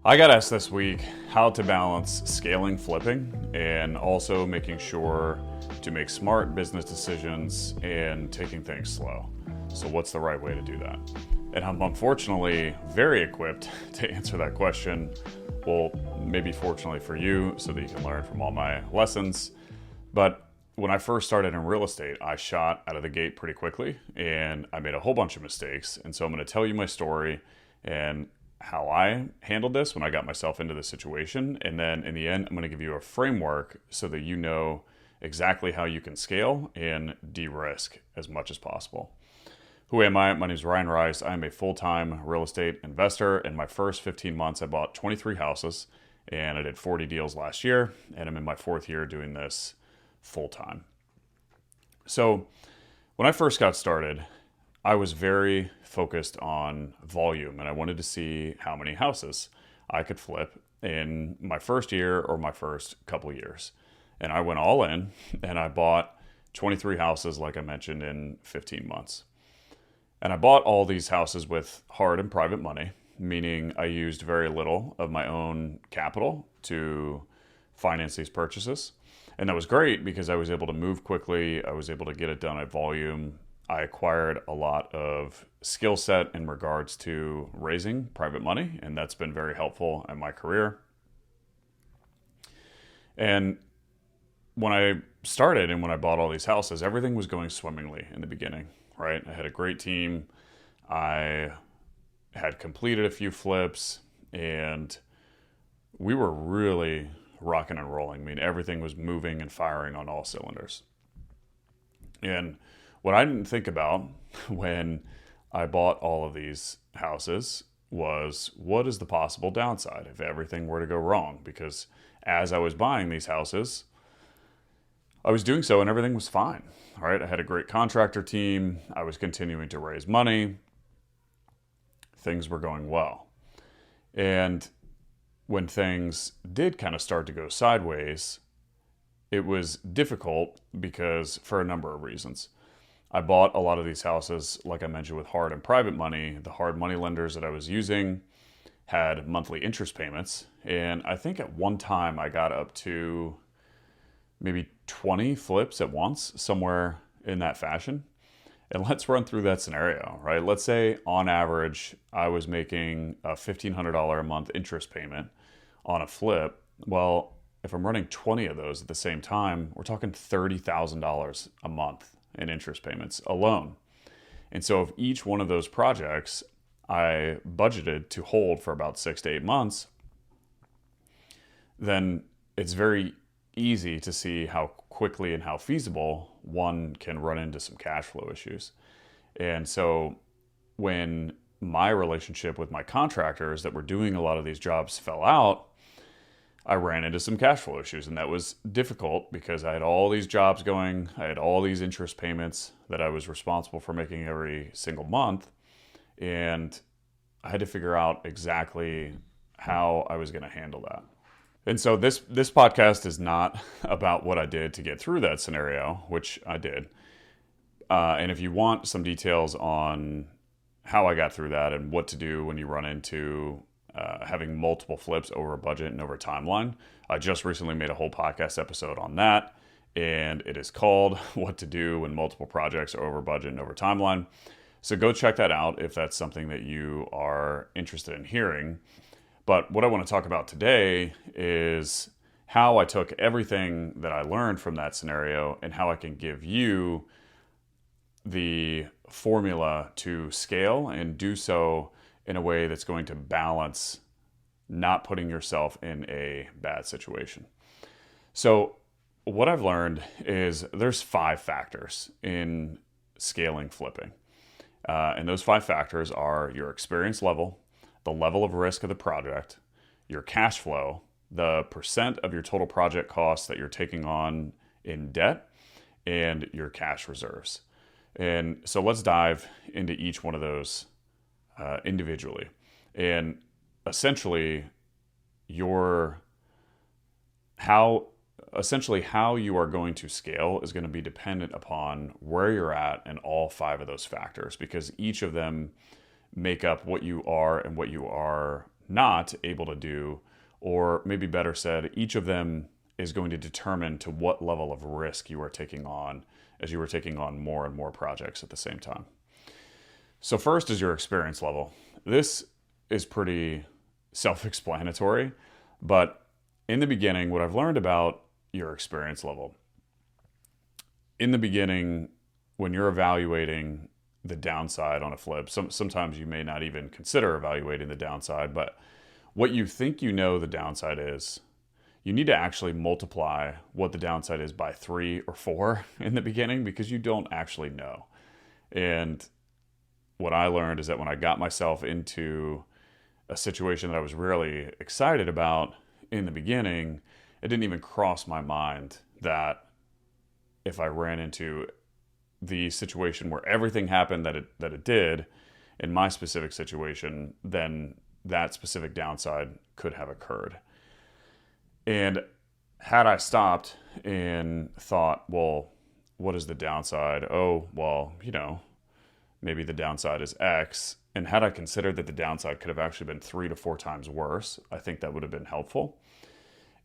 I got asked this week how to balance scaling flipping and also making sure to make smart business decisions and taking things slow. So what's the right way to do that? And I'm unfortunately very equipped to answer that question. Well, maybe fortunately for you, so that you can learn from all my lessons. But when I first started in real estate, I shot out of the gate pretty quickly and I made a whole bunch of mistakes. And so I'm going to tell you my story and how I handled this when I got myself into this situation. And then in the end, I'm going to give you a framework so that you know exactly how you can scale and de-risk as much as possible. Who am I? My name is Ryan Rice. I'm a full-time real estate investor. In my first 15 months, I bought 23 houses and I did 40 deals last year. And I'm in my fourth year doing this full-time. So when I first got started, I was very focused on volume and I wanted to see how many houses I could flip in my first year or my first couple years. And I went all in and I bought 23 houses, like I mentioned, in 15 months. And I bought all these houses with hard and private money, meaning I used very little of my own capital to finance these purchases. And that was great because I was able to move quickly. I was able to get it done at volume. I acquired a lot of skill set in regards to raising private money, and that's been very helpful in my career. And when I started and when I bought all these houses, everything was going swimmingly in the beginning, right? I had a great team. I had completed a few flips and we were really rocking and rolling. I mean, everything was moving and firing on all cylinders. And what I didn't think about when I bought all of these houses was what is the possible downside if everything were to go wrong? Because as I was buying these houses, I was doing so and everything was fine. All right, I had a great contractor team. I was continuing to raise money. Things were going well. And when things did kind of start to go sideways, it was difficult because for a number of reasons. I bought a lot of these houses, like I mentioned, with hard and private money. The hard money lenders that I was using had monthly interest payments. And I think at one time I got up to maybe 20 flips at once, somewhere in that fashion. And let's run through that scenario, right? Let's say on average, I was making a $1,500 a month interest payment on a flip. Well, if I'm running 20 of those at the same time, we're talking $30,000 a month in interest payments alone. And so if each one of those projects I budgeted to hold for about 6 to 8 months, then it's very easy to see how quickly and how feasible one can run into some cash flow issues. And so when my relationship with my contractors that were doing a lot of these jobs fell out, I ran into some cash flow issues, and that was difficult because I had all these jobs going. I had all these interest payments that I was responsible for making every single month, and I had to figure out exactly how I was going to handle that. And so this podcast is not about what I did to get through that scenario, which I did. And if you want some details on how I got through that and what to do when you run into having multiple flips over a budget and over a timeline, I just recently made a whole podcast episode on that. And it is called What to Do When Multiple Projects Are Over Budget and Over Timeline. So go check that out if that's something that you are interested in hearing. But what I want to talk about today is how I took everything that I learned from that scenario and how I can give you the formula to scale and do so in a way that's going to balance not putting yourself in a bad situation. So what I've learned is there's 5 factors in scaling flipping. And those 5 factors are your experience level, the level of risk of the project, your cash flow, the percent of your total project costs that you're taking on in debt, and your cash reserves. And so let's dive into each one of those individually. And essentially, how you are going to scale is going to be dependent upon where you're at in all 5 of those factors, because each of them make up what you are and what you are not able to do, or maybe better said, each of them is going to determine to what level of risk you are taking on as you are taking on more and more projects at the same time. So first is your experience level. This is pretty self-explanatory, but in the beginning, what I've learned about your experience level, in the beginning, when you're evaluating the downside on a flip, sometimes you may not even consider evaluating the downside, but what you think you know the downside is, you need to actually multiply what the downside is by 3 or 4 in the beginning, because you don't actually know. And what I learned is that when I got myself into a situation that I was really excited about in the beginning, it didn't even cross my mind that if I ran into the situation where everything happened that it did in my specific situation, then that specific downside could have occurred. And had I stopped and thought, well, what is the downside? Oh, well, maybe the downside is X. And had I considered that the downside could have actually been 3 to 4 times worse, I think that would have been helpful.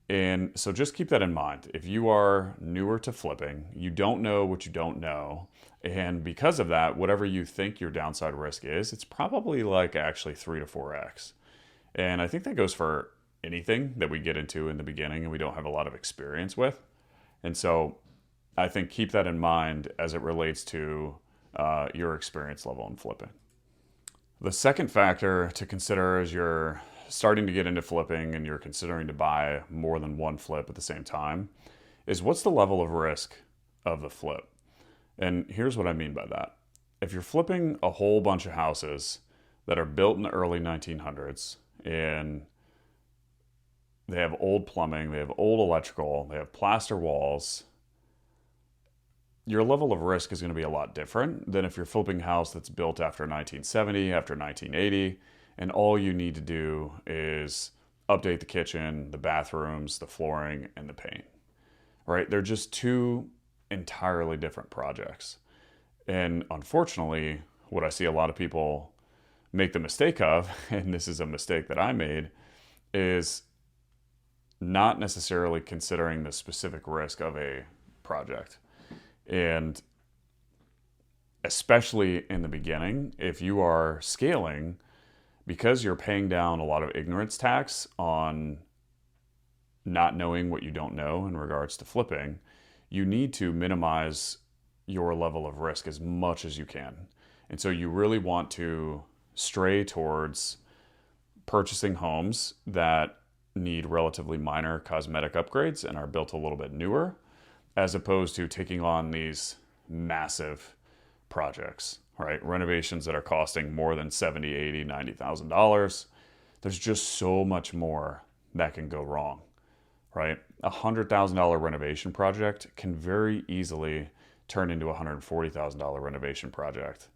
And so just keep that in mind. If you are newer to flipping, you don't know what you don't know. And because of that, whatever you think your downside risk is, it's probably like actually 3 to 4X. And I think that goes for anything that we get into in the beginning and we don't have a lot of experience with. And so I think keep that in mind as it relates to your experience level in flipping. The second factor to consider as you're starting to get into flipping and you're considering to buy more than one flip at the same time is, what's the level of risk of the flip? And here's what I mean by that. If you're flipping a whole bunch of houses that are built in the early 1900s and they have old plumbing, they have old electrical, they have plaster walls, your level of risk is going to be a lot different than if you're flipping a house that's built after 1970, after 1980, and all you need to do is update the kitchen, the bathrooms, the flooring, and the paint, right? They're just two entirely different projects. And unfortunately, what I see a lot of people make the mistake of, and this is a mistake that I made, is not necessarily considering the specific risk of a project. And especially in the beginning, if you are scaling, because you're paying down a lot of ignorance tax on not knowing what you don't know in regards to flipping, you need to minimize your level of risk as much as you can. And so you really want to stray towards purchasing homes that need relatively minor cosmetic upgrades and are built a little bit newer, as opposed to taking on these massive projects, right? Renovations that are costing more than $70,000, $80,000, $90,000. There's just so much more that can go wrong, right? A $100,000 renovation project can very easily turn into a $140,000 renovation project.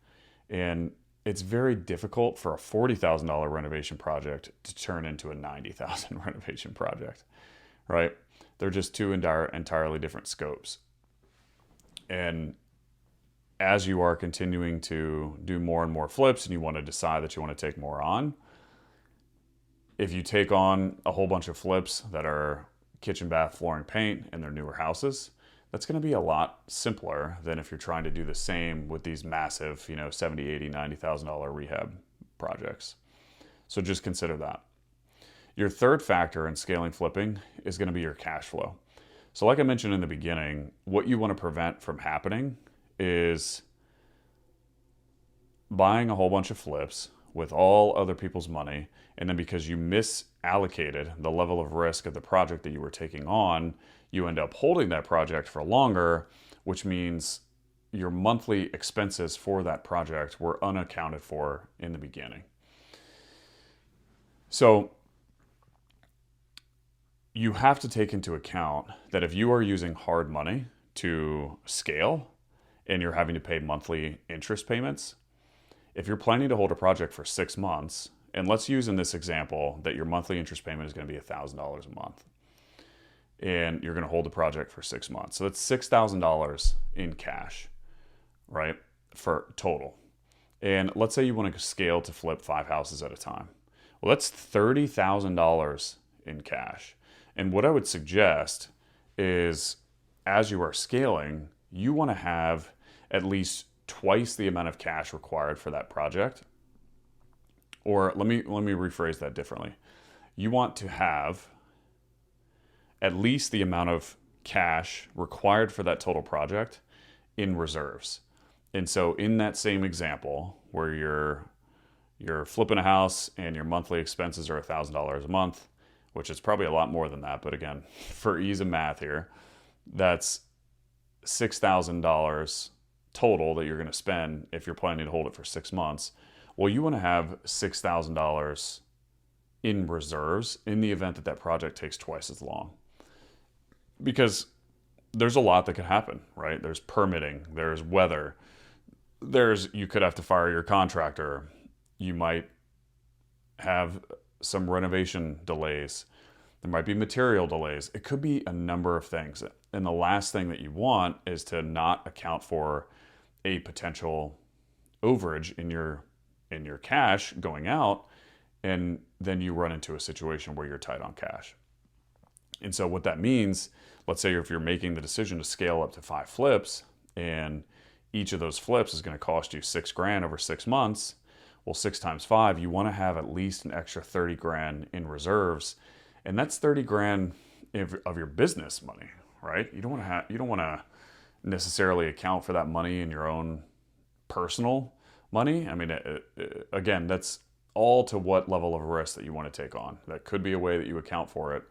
And it's very difficult for a $40,000 renovation project to turn into a $90,000 renovation project, right? They're just two entirely different scopes. And as you are continuing to do more and more flips and you want to decide that you want to take more on, if you take on a whole bunch of flips that are kitchen, bath, flooring, paint, and they're newer houses, that's going to be a lot simpler than if you're trying to do the same with these massive, $70,000, $80,000, $90,000 rehab projects. So just consider that. Your third factor in scaling flipping is going to be your cash flow. So like I mentioned in the beginning, what you want to prevent from happening is buying a whole bunch of flips with all other people's money, and then because you misallocated the level of risk of the project that you were taking on, you end up holding that project for longer, which means your monthly expenses for that project were unaccounted for in the beginning. So you have to take into account that if you are using hard money to scale and you're having to pay monthly interest payments, if you're planning to hold a project for 6 months, and let's use in this example that your monthly interest payment is going to be $1,000 a month, and you're going to hold the project for 6 months. So that's $6,000 in cash, right, for total. And let's say you want to scale to flip 5 houses at a time. Well, that's $30,000 in cash. And what I would suggest is, as you are scaling, you want to have at least twice the amount of cash required for that project. Or let me rephrase that differently. You want to have at least the amount of cash required for that total project in reserves. And so in that same example where you're flipping a house and your monthly expenses are $1,000 a month, which is probably a lot more than that, but again, for ease of math here, that's $6,000 total that you're going to spend if you're planning to hold it for 6 months. Well, you want to have $6,000 in reserves in the event that that project takes twice as long. Because there's a lot that could happen, right? There's permitting, there's weather, you could have to fire your contractor. You might have some renovation delays. There might be material delays. It could be a number of things. And the last thing that you want is to not account for a potential overage in your cash going out, and then you run into a situation where you're tight on cash. And so what that means, let's say if you're making the decision to scale up to 5 flips and each of those flips is going to cost you $6,000 over 6 months, well, 6 times 5, you want to have at least an extra $30,000 in reserves. And that's $30,000 of your business money, right? You don't want to necessarily account for that money in your own personal money. I mean, again, that's all to what level of risk that you want to take on. That could be a way that you account for it.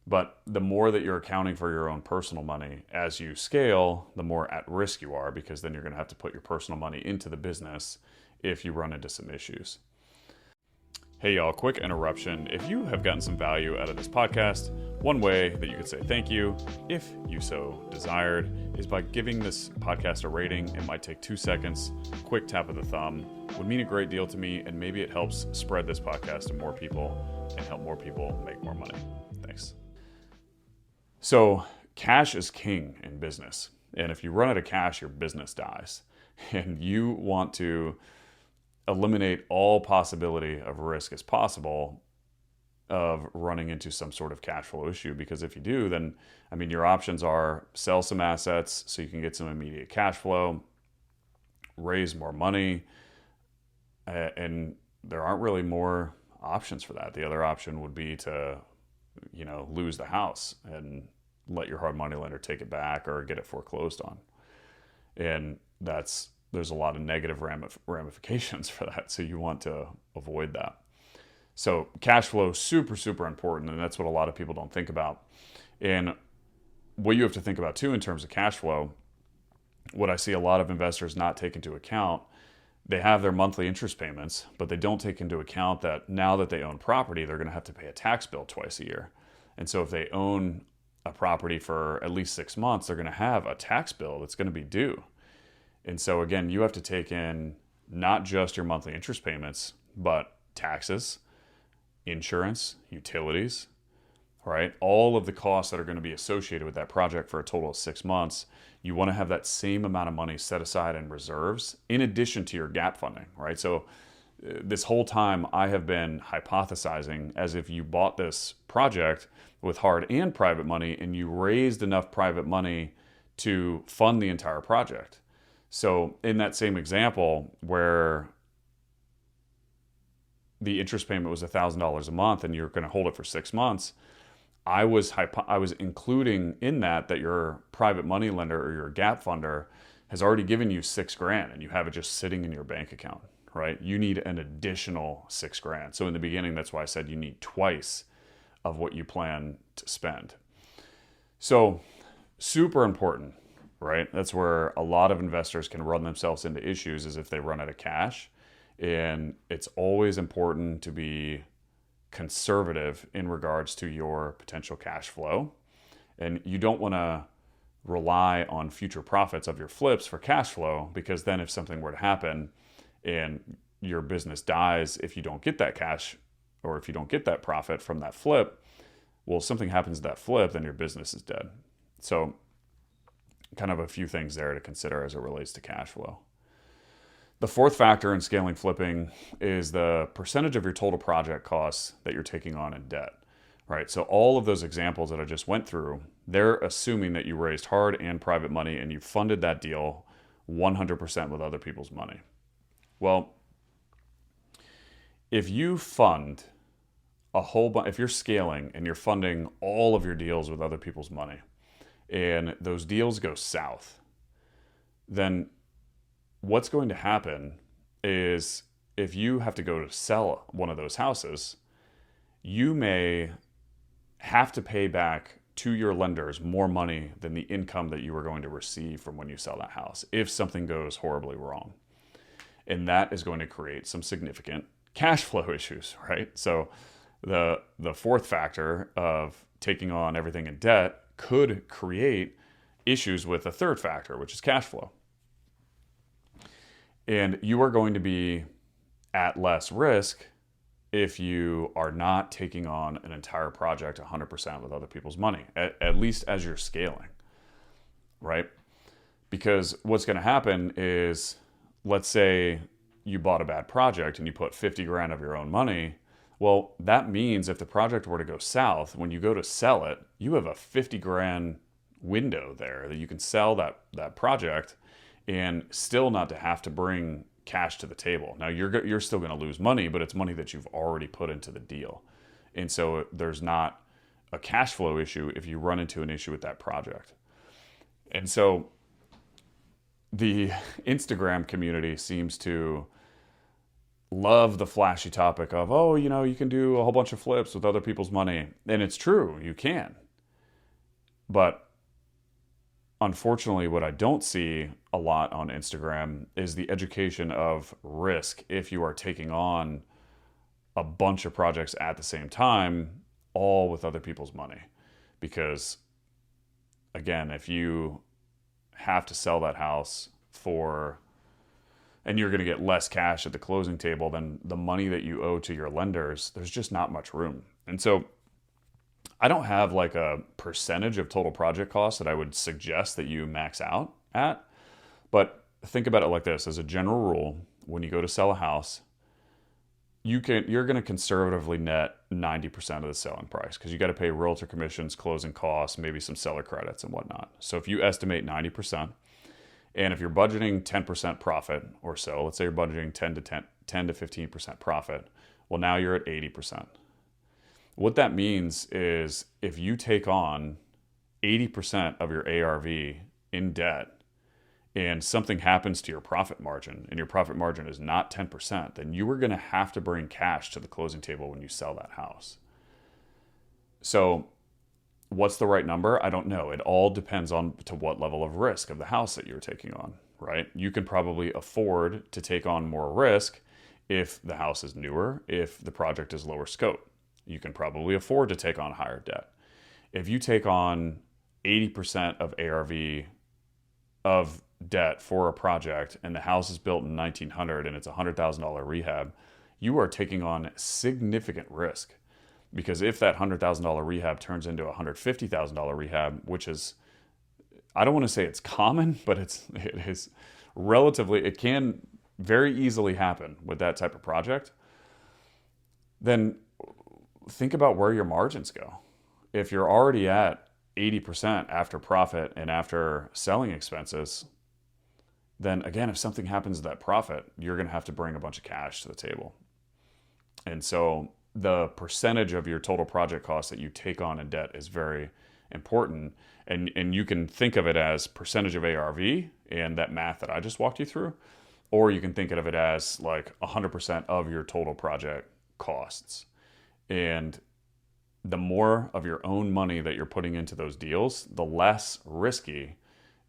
But the more that you're accounting for your own personal money as you scale, the more at risk you are, because then you're going to have to put your personal money into the business if you run into some issues. Hey y'all, quick interruption. If you have gotten some value out of this podcast, one way that you could say thank you, if you so desired, is by giving this podcast a rating. It might take 2 seconds, quick tap of the thumb, would mean a great deal to me, and maybe it helps spread this podcast to more people and help more people make more money. Thanks. So cash is king in business. And if you run out of cash, your business dies. And you want to eliminate all possibility of risk as possible of running into some sort of cash flow issue. Because if you do, then, I mean, your options are sell some assets so you can get some immediate cash flow, raise more money, and there aren't really more options for that. The other option would be to, lose the house and let your hard money lender take it back or get it foreclosed on. And there's a lot of negative ramifications for that. So you want to avoid that. So cash flow is super, super important. And that's what a lot of people don't think about. And what you have to think about too in terms of cash flow, what I see a lot of investors not take into account, they have their monthly interest payments, but they don't take into account that now that they own property, they're going to have to pay a tax bill twice a year. And so if they own a property for at least 6 months, they're going to have a tax bill that's going to be due. And so again, you have to take in not just your monthly interest payments, but taxes, insurance, utilities, right? All of the costs that are going to be associated with that project for a total of 6 months. You want to have that same amount of money set aside in reserves in addition to your gap funding, right? So this whole time I have been hypothesizing as if you bought this project with hard and private money and you raised enough private money to fund the entire project. So in that same example where the interest payment was $1,000 a month and you're going to hold it for 6 months, I was including in that your private money lender or your gap funder has already given you $6,000 and you have it just sitting in your bank account, right? You need an additional $6,000. So in the beginning, that's why I said you need twice of what you plan to spend. So super important, right? That's where a lot of investors can run themselves into issues, is if they run out of cash. And it's always important to be conservative in regards to your potential cash flow. And you don't want to rely on future profits of your flips for cash flow, because then if something were to happen and your business dies, if you don't get that cash or if you don't get that profit from that flip, well, something happens to that flip, then your business is dead. So kind of a few things there to consider as it relates to cash flow. The fourth factor in scaling flipping is the percentage of your total project costs that you're taking on in debt, right? So all of those examples that I just went through, they're assuming that you raised hard and private money and you funded that deal 100% with other people's money. Well, if you fund a whole bunch, if you're scaling and you're funding all of your deals with other people's money and those deals go south, then what's going to happen is if you have to go to sell one of those houses, you may have to pay back to your lenders more money than the income that you are going to receive from when you sell that house if something goes horribly wrong. And that is going to create some significant cash flow issues, right? So the fourth factor of taking on everything in debt could create issues with the third factor, which is cash flow. And you are going to be at less risk if you are not taking on an entire project 100% with other people's money, at least as you're scaling, right? Because what's going to happen is, let's say you bought a bad project and you put 50 grand of your own money. Well, that means if the project were to go south, when you go to sell it, you have a 50 grand window there that you can sell that project and still not to have to bring cash to the table. Now you're still going to lose money, but it's money that you've already put into the deal. And so there's not a cash flow issue if you run into an issue with that project. And so the Instagram community seems to love the flashy topic of, oh, you can do a whole bunch of flips with other people's money. And it's true, you can. But unfortunately, what I don't see a lot on Instagram is the education of risk if you are taking on a bunch of projects at the same time, all with other people's money. Because, again, if you have to sell that house and you're going to get less cash at the closing table than the money that you owe to your lenders, there's just not much room. And so I don't have like a percentage of total project costs that I would suggest that you max out at, but think about it like this. As a general rule, when you go to sell a house, you're going to conservatively net 90% of the selling price because you got to pay realtor commissions, closing costs, maybe some seller credits and whatnot. So if you estimate 90%, and if you're budgeting 10% profit or so, let's say you're budgeting 10 to 15% profit, well, now you're at 80%. What that means is if you take on 80% of your ARV in debt and something happens to your profit margin and your profit margin is not 10%, then you are going to have to bring cash to the closing table when you sell that house. So what's the right number? I don't know. It all depends on to what level of risk of the house that you're taking on, right? You can probably afford to take on more risk if the house is newer, if the project is lower scope. You can probably afford to take on higher debt. If you take on 80% of ARV of debt for a project and the house is built in 1900 and it's a $100,000 rehab, you are taking on significant risk. Because if that $100,000 rehab turns into a $150,000 rehab, which is, I don't want to say it's common, but it is relatively, it can very easily happen with that type of project, then think about where your margins go. If you're already at 80% after profit and after selling expenses, then again, if something happens to that profit, you're going to have to bring a bunch of cash to the table. And so the percentage of your total project cost that you take on in debt is very important. And you can think of it as percentage of ARV and that math that I just walked you through, or you can think of it as like 100% of your total project costs. And the more of your own money that you're putting into those deals, the less risky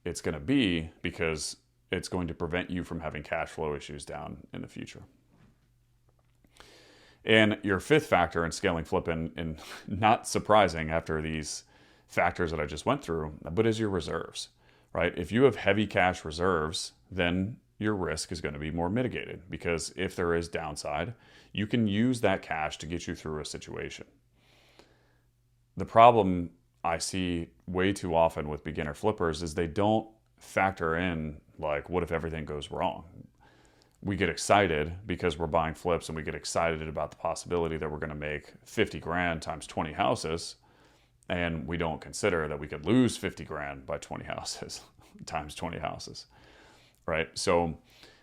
it's going to be because it's going to prevent you from having cash flow issues down in the future. And your fifth factor in scaling flipping, and not surprising after these factors that I just went through, but is your reserves, right? If you have heavy cash reserves, then your risk is going to be more mitigated because if there is downside, you can use that cash to get you through a situation. The problem I see way too often with beginner flippers is they don't factor in like, what if everything goes wrong? we get excited because we're buying flips and we get excited about the possibility that we're going to make 50 grand times 20 houses. And we don't consider that we could lose 50 grand by 20 houses times 20 houses, right? So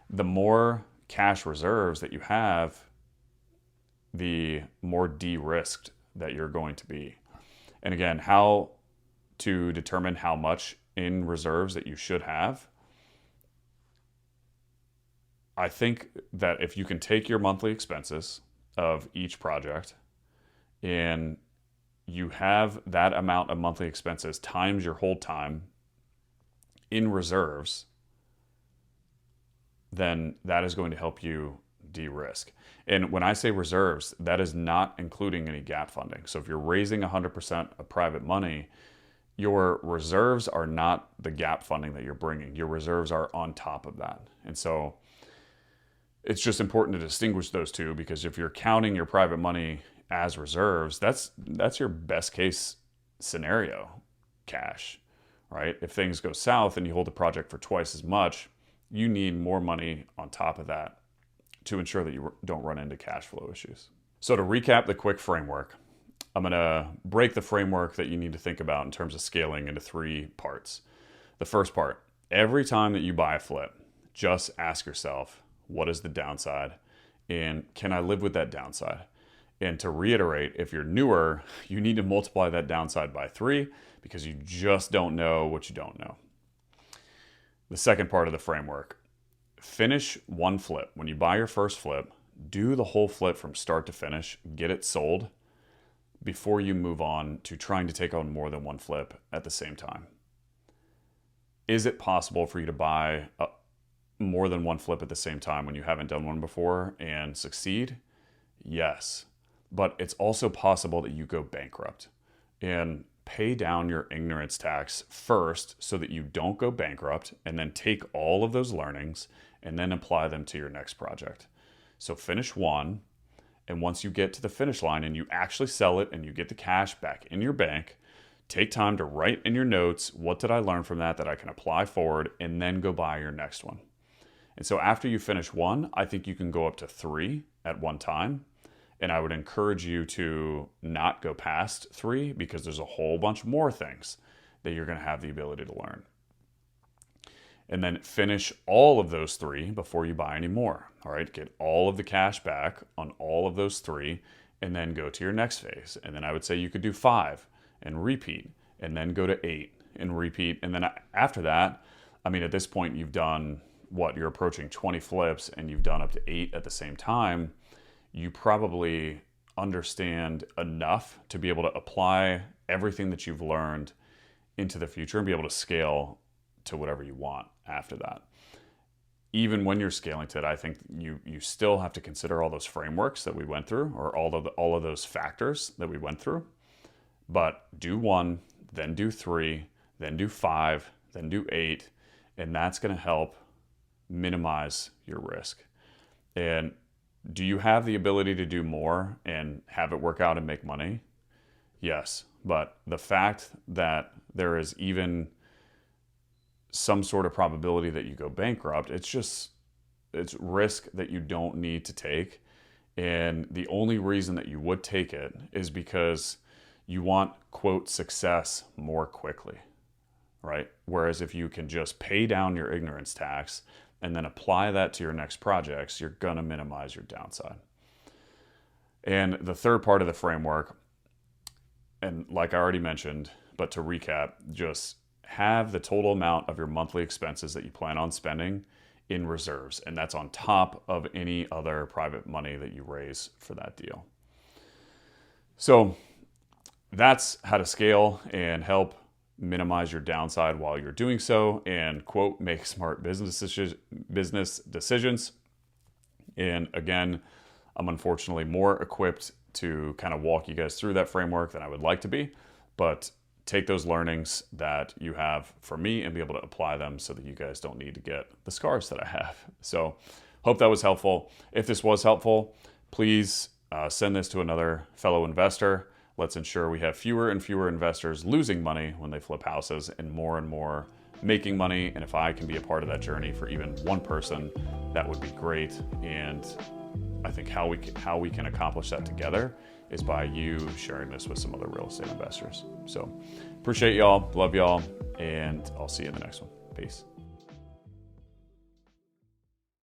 the more cash reserves that you have, the more de-risked that you're going to be. And again, how to determine how much in reserves that you should have. I think that if you can take your monthly expenses of each project and you have that amount of monthly expenses times your hold time in reserves, then that is going to help you de-risk. And when I say reserves, that is not including any gap funding. So if you're raising 100% of private money, your reserves are not the gap funding that you're bringing. Your reserves are on top of that. And so it's just important to distinguish those two, because if you're counting your private money as reserves, that's your best case scenario cash, right? If things go south and you hold the project for twice as much, you need more money on top of that to ensure that you don't run into cash flow issues. So to recap the quick framework, I'm going to break the framework that you need to think about in terms of scaling into 3 parts. The first part, every time that you buy a flip, just ask yourself, what is the downside? And can I live with that downside? And to reiterate, if you're newer, you need to multiply that downside by 3 because you just don't know what you don't know. The second part of the framework, finish one flip. When you buy your first flip, do the whole flip from start to finish, get it sold before you move on to trying to take on more than one flip at the same time. Is it possible for you to buy more than one flip at the same time when you haven't done one before and succeed? Yes. But it's also possible that you go bankrupt, and pay down your ignorance tax first so that you don't go bankrupt, and then take all of those learnings and then apply them to your next project. So finish one, and once you get to the finish line and you actually sell it and you get the cash back in your bank, take time to write in your notes, what did I learn from that I can apply forward, and then go buy your next one. And so after you finish one, I think you can go up to 3 at one time. And I would encourage you to not go past 3 because there's a whole bunch more things that you're going to have the ability to learn. And then finish all of those 3 before you buy any more. All right, get all of the cash back on all of those 3 and then go to your next phase. And then I would say you could do 5 and repeat, and then go to 8 and repeat. And then after that, I mean, at this point you've done you're approaching 20 flips and you've done up to 8 at the same time. You probably understand enough to be able to apply everything that you've learned into the future and be able to scale to whatever you want after that. Even when you're scaling to it, I think you still have to consider all those frameworks that we went through, or all of those factors that we went through. But do 1, then do 3, then do 5, then do 8, and that's going to help minimize your risk. And do you have the ability to do more and have it work out and make money? Yes. But the fact that there is even some sort of probability that you go bankrupt, it's risk that you don't need to take. And the only reason that you would take it is because you want, quote, success more quickly, right? Whereas if you can just pay down your ignorance tax and then apply that to your next projects, you're going to minimize your downside. And the third part of the framework, and like I already mentioned, but to recap, just have the total amount of your monthly expenses that you plan on spending in reserves. And that's on top of any other private money that you raise for that deal. So that's how to scale and help minimize your downside while you're doing so, and, quote, make smart business decisions. And again, I'm unfortunately more equipped to kind of walk you guys through that framework than I would like to be, but take those learnings that you have from me and be able to apply them so that you guys don't need to get the scars that I have. So hope that was helpful. If this was helpful, please send this to another fellow investor. Let's ensure we have fewer and fewer investors losing money when they flip houses and more making money. And if I can be a part of that journey for even one person, that would be great. And I think how we can accomplish that together is by you sharing this with some other real estate investors. So appreciate y'all, love y'all, and I'll see you in the next one. Peace.